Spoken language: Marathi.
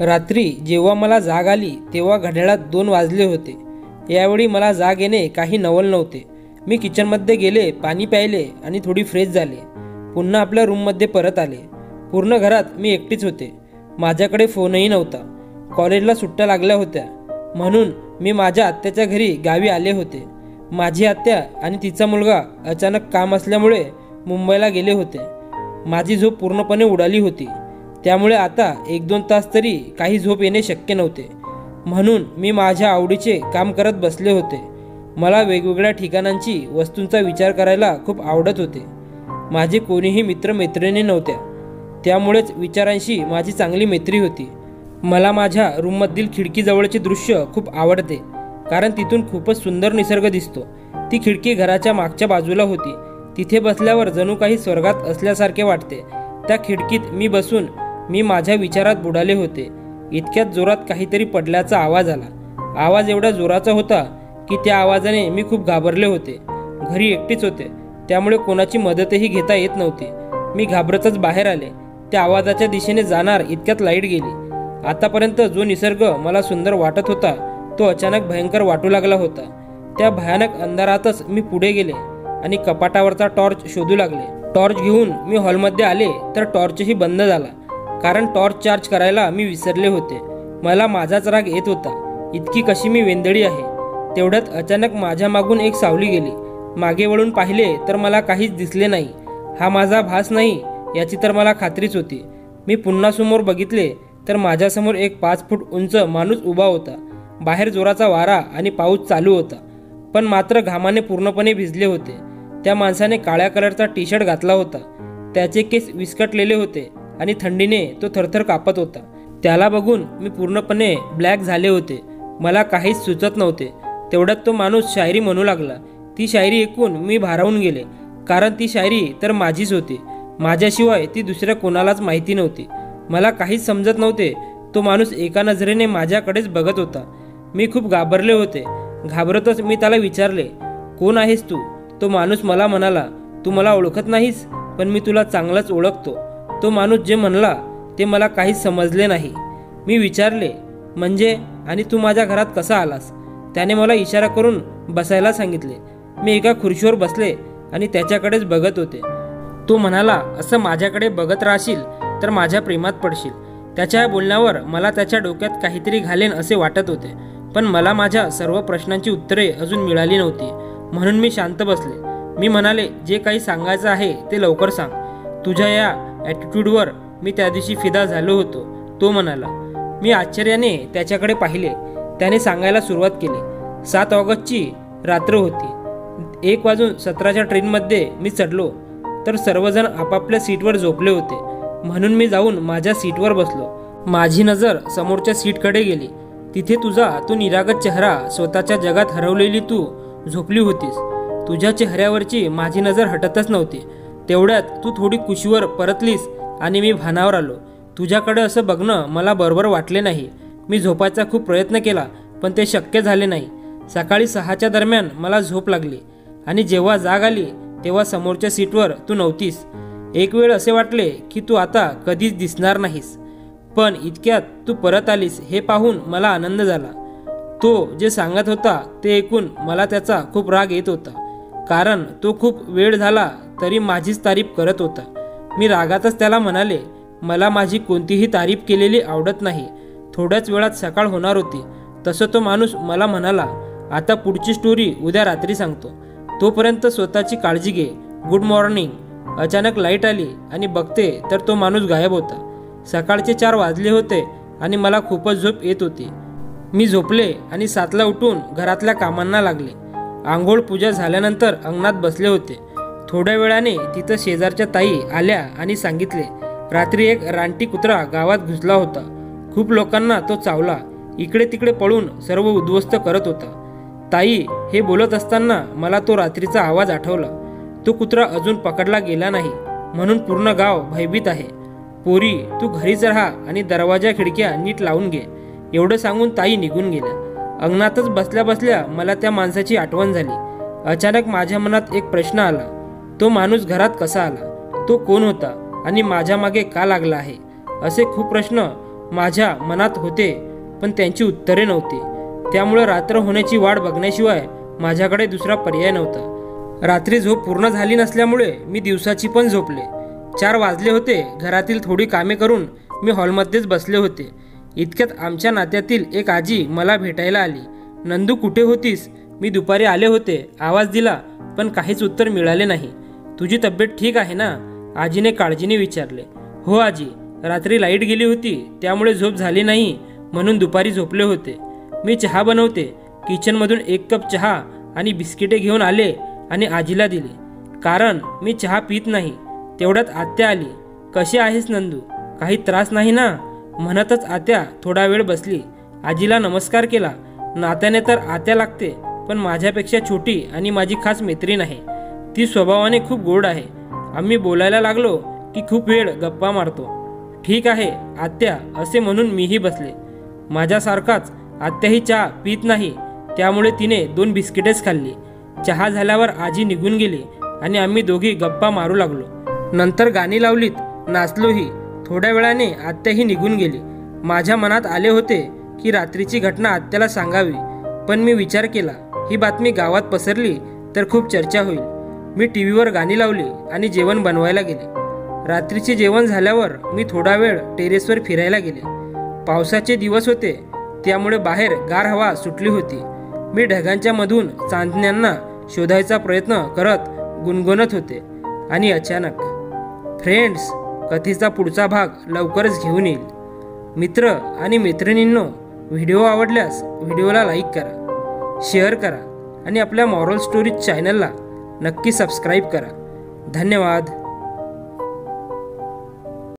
रात्री जेव्हा मला जाग आली तेव्हा घड्याळात 2 वाजले होते। यावेळी मला जाग येणे काही नवल नव्हते। मी किचनमध्ये गेले, पाणी प्यायले आणि थोडी फ्रेश झाले। पुन्हा आपल्या रूममध्ये परत आले। पूर्ण घरात मी एकटीच होते। माझ्याकडे फोनही नव्हता। कॉलेजला सुट्ट्या लागल्या होत्या म्हणून मी माझ्या आत्याच्या घरी गावी आले होते। माझी आत्या आणि तिचा मुलगा अचानक काम असल्यामुळे मुंबईला गेले होते। माझी झोप पूर्णपणे उडाली होती, त्यामुळे आता 1-2 तास तरी काही झोप येणे शक्य नव्हते। म्हणून मी माझ्या आवडीचे काम करत बसले होते। मला वेगवेगळ्या ठिकाणांची वस्तूंचा विचार करायला खूप आवडत होते। माझे कोणीही मित्रमैत्रिणी नव्हत्या, त्यामुळेच विचारांशी माझी चांगली मैत्री होती। मला माझ्या रूममधील खिडकीजवळचे दृश्य खूप आवडते, कारण तिथून खूपच सुंदर निसर्ग दिसतो। ती खिडकी घराच्या मागच्या बाजूला होती। तिथे बसल्यावर जणू काही स्वर्गात असल्यासारखे वाटते। त्या खिडकीत मी बसून मी माझ्या विचारात बुडाले होते। इतक्यात जोरात काहीतरी पडल्याचा आवाज आला। आवाज एवढा जोराचा होता की त्या आवाजाने मी खूप घाबरले होते। घरी एकटीच होते, त्यामुळे कोणाची मदतही घेता येत नव्हती। मी घाबरतच बाहेर आले। त्या आवाजाच्या दिशेने जाणार इतक्यात लाईट गेली। आतापर्यंत जो निसर्ग मला सुंदर वाटत होता तो अचानक भयंकर वाटू लागला होता। त्या भयानक अंधारातच मी पुढे गेले आणि कपाटावरचा टॉर्च शोधू लागले। टॉर्च घेऊन मी हॉलमध्ये आले तर टॉर्चही बंद झाला, कारण टॉर्च चार्ज करायला मी विसरले होते। मला माझाच राग येत होता, इतकी कशी मी वेंदळी आहे। तेवढ्यात अचानक माझ्या मागून एक सावली गेली। मागे वळून पाहिले तर मला काहीच दिसले नाही। हा माझा भास नाही याची तर मला खात्रीच होती। मी पुन्हा समोर बघितले तर माझ्यासमोर एक 5 फूट उंच माणूस उभा होता। बाहेर जोराचा वारा आणि पाऊस चालू होता, पण मात्र घामाने पूर्णपणे भिजले होते। त्या माणसाने काळ्या कलरचा टी-शर्ट घातला होता। त्याचे केस विस्कटलेले होते आणि थंडीने तो थरथर कापत होता। त्याला बघून मी पूर्णपणे ब्लॅक झाले होते। मला काहीच सुचत नव्हते। तेवढ्यात तो माणूस शायरी म्हणू लागला। ती शायरी ऐकून मी भारावून गेले, कारण ती शायरी तर माझीच होती। माझ्याशिवाय ती दुसऱ्या कोणालाच माहिती नव्हती। मला काहीच समजत नव्हते। तो माणूस एका नजरेने माझ्याकडेच बघत होता। मी खूप घाबरले होते। घाबरतच मी त्याला विचारले, कोण आहेस तू? तो माणूस मला म्हणाला, तू मला ओळखत नाहीस, पण मी तुला चांगलंच ओळखतो। तो माणूस जे म्हणला ते मला काहीच समजले नाही। मी विचारले, म्हणजे आणि तू माझ्या घरात कसा आलास? त्याने मला इशारा करून बसायला सांगितले। मी एका खुर्चीवर बसले आणि त्याच्याकडेच बघत होते। तो म्हणाला, असं माझ्याकडे बघत राहशील तर माझ्या प्रेमात पडशील। त्याच्या बोलण्यावर मला त्याच्या डोक्यात काहीतरी घालेन असे वाटत होते, पण मला माझ्या सर्व प्रश्नांची उत्तरे अजून मिळाली नव्हती। म्हणून मी शांत बसले। मी म्हणाले, जे काही सांगायचं आहे ते लवकर सांग। तुझ्या या ॲटिट्यूडवर मी त्या दिवशी फिदा झालो होतो, तो म्हणाला। मी आश्चर्याने त्याच्याकडे पाहिले। त्याने सांगायला सुरुवात केली। 7 ऑगस्टची रात्र होती। 1:17च्या ट्रेनमध्ये मी चढलो तर सर्वजण आपापल्या सीटवर झोपले होते, म्हणून मी जाऊन माझ्या सीटवर बसलो। माझी नजर समोरच्या सीटकडे गेली। तिथे तुझा तो निरागस चेहरा, स्वतःच्या जगात हरवलेली तू झोपली होतीस। तुझ्या चेहऱ्यावरची माझी नजर हटतच नव्हती। तेवढ्यात तू थोडी कुशीवर परतलीस आणि मी भानावर आलो। तुझ्याकडे असं बघणं मला बरोबर वाटले नाही। मी झोपायचा खूप प्रयत्न केला, पण ते शक्य झाले नाही। सकाळी 6च्या दरम्यान मला झोप लागली आणि जेव्हा जाग आली तेव्हा समोरच्या सीटवर तू नव्हतीस। एक वेळ असे वाटले की तू आता कधीच दिसणार नाहीस, पण इतक्यात तू परत आलीस हे पाहून मला आनंद झाला। तो जे सांगत होता ते ऐकून मला त्याचा खूप राग येत होता, कारण तो खूप वेळ झाला तरी माझीच तारीफ करत होता। मी रागातच त्याला म्हणाले, मला माझी कोणतीही तारीफ केलेली आवडत नाही। थोड्याच वेळात सकाळ होणार होती। तसं तो माणूस मला म्हणाला, आता पुढची स्टोरी उद्या रात्री सांगतो, तोपर्यंत स्वतःची काळजी घे। Good morning. अचानक लाईट आली आणि बघते तर तो माणूस गायब होता। सकाळचे 4 वाजले होते आणि मला खूपच झोप येत होती। मी झोपले आणि 7ला उठून घरातल्या कामांना लागले। आंघोळ पूजा झाल्यानंतर अंगणात बसले होते। थोड्या वेळाने तिथं शेजारच्या ताई आल्या आणि सांगितले, रात्री एक रानटी कुत्रा गावात घुसला होता। खूप लोकांना तो चावला। इकडे तिकडे पळून सर्व उद्ध्वस्त करत होता। ताई हे बोलत असताना मला तो रात्रीचा आवाज आठवला। तो कुत्रा अजून पकडला गेला नाही, म्हणून पूर्ण गाव भयभीत आहे। पोरी, तू घरीच राहा आणि दरवाजा खिडक्या नीट लावून घे, एवढं सांगून ताई निघून गेल्या। अंगणातच बसल्या बसल्या मला त्या माणसाची आठवण झाली। अचानक माझ्या मनात एक प्रश्न आला, तो माणूस घरात कसा आला? तो कोण होता आणि माझ्या मागे का लागला आहे? असे खूप प्रश्न माझ्या मनात होते, पण त्यांची उत्तरे नव्हती. त्यामुळे रात्र होण्याची वाट बघण्याशिवाय माझ्याकडे दुसरा पर्याय नव्हता. रात्री झोप पूर्ण झाली नसल्यामुळे मी दिवसाची पण झोपले. 4 वाजले होते. घरातील थोडी कामे करून मी हॉलमध्येच बसले होते. इतक्यात आमच्या नात्यातील एक आजी मला भेटायला आली. नंदू, कुठे होतीस? मी दुपारी आले होते, आवाज दिला, पण काहीच उत्तर मिळाले नाही. तुझी तब्येत ठीक आहे ना? आजीने काळजीने विचारले. हो आजी, रात्री लाईट गेली होती, त्यामुळे झोप झाली नाही, म्हणून दुपारी झोपले होते. मी चहा बनवते. किचनमधून 1 कप चहा आणि बिस्किटे घेऊन आले आणि आजीला दिले, कारण मी चहा पित नाही. तेवढ्यात आत्या आली. कशी आहेस नंदू? काही त्रास नाही ना? म्हणतच आत्या थोडा वेळ बसली. आजीला नमस्कार केला. नात्याने तर आत्या लागते, पण माझ्यापेक्षा छोटी आणि माझी खास मैत्रीण आहे. ती स्वभावाने खूप गोड आहे. आम्ही बोलायला लागलो की खूप वेळ गप्पा मारतो. ठीक आहे आत्या, असे म्हणून मीही बसले. माझ्यासारखाच आत्याही चहा पित नाही, त्यामुळे तिने 2 बिस्किटेच खाल्ली. चहा झाल्यावर आजी निघून गेली आणि आम्ही दोघी गप्पा मारू लागलो. नंतर गाणी लावलीत, नाचलोही. थोड्या वेळाने आत्याही निघून गेली. माझ्या मनात आले होते की रात्रीची घटना आत्याला सांगावी, पण मी विचार केला, ही बातमी गावात पसरली तर खूप चर्चा होईल. मी टीव्हीवर गाणी लावली आणि जेवण बनवायला गेले. रात्रीचे जेवण झाल्यावर मी थोडा वेळ टेरेसवर फिरायला गेले. पावसाचे दिवस होते, त्यामुळे बाहेर गार हवा सुटली होती. मी ढगांच्या मधून चांदण्यांना शोधायचा प्रयत्न करत गुणगुणत होते. आणि अचानक, फ्रेंड्स, कथेचा पुढचा भाग लवकरच घेऊन येईल. मित्र आणि मैत्रिणींनो, व्हिडिओ आवडल्यास व्हिडिओला लाईक करा, शेअर करा आणि आपल्या मॉरल स्टोरीज चॅनलला नक्की सबस्क्राईब करा. धन्यवाद.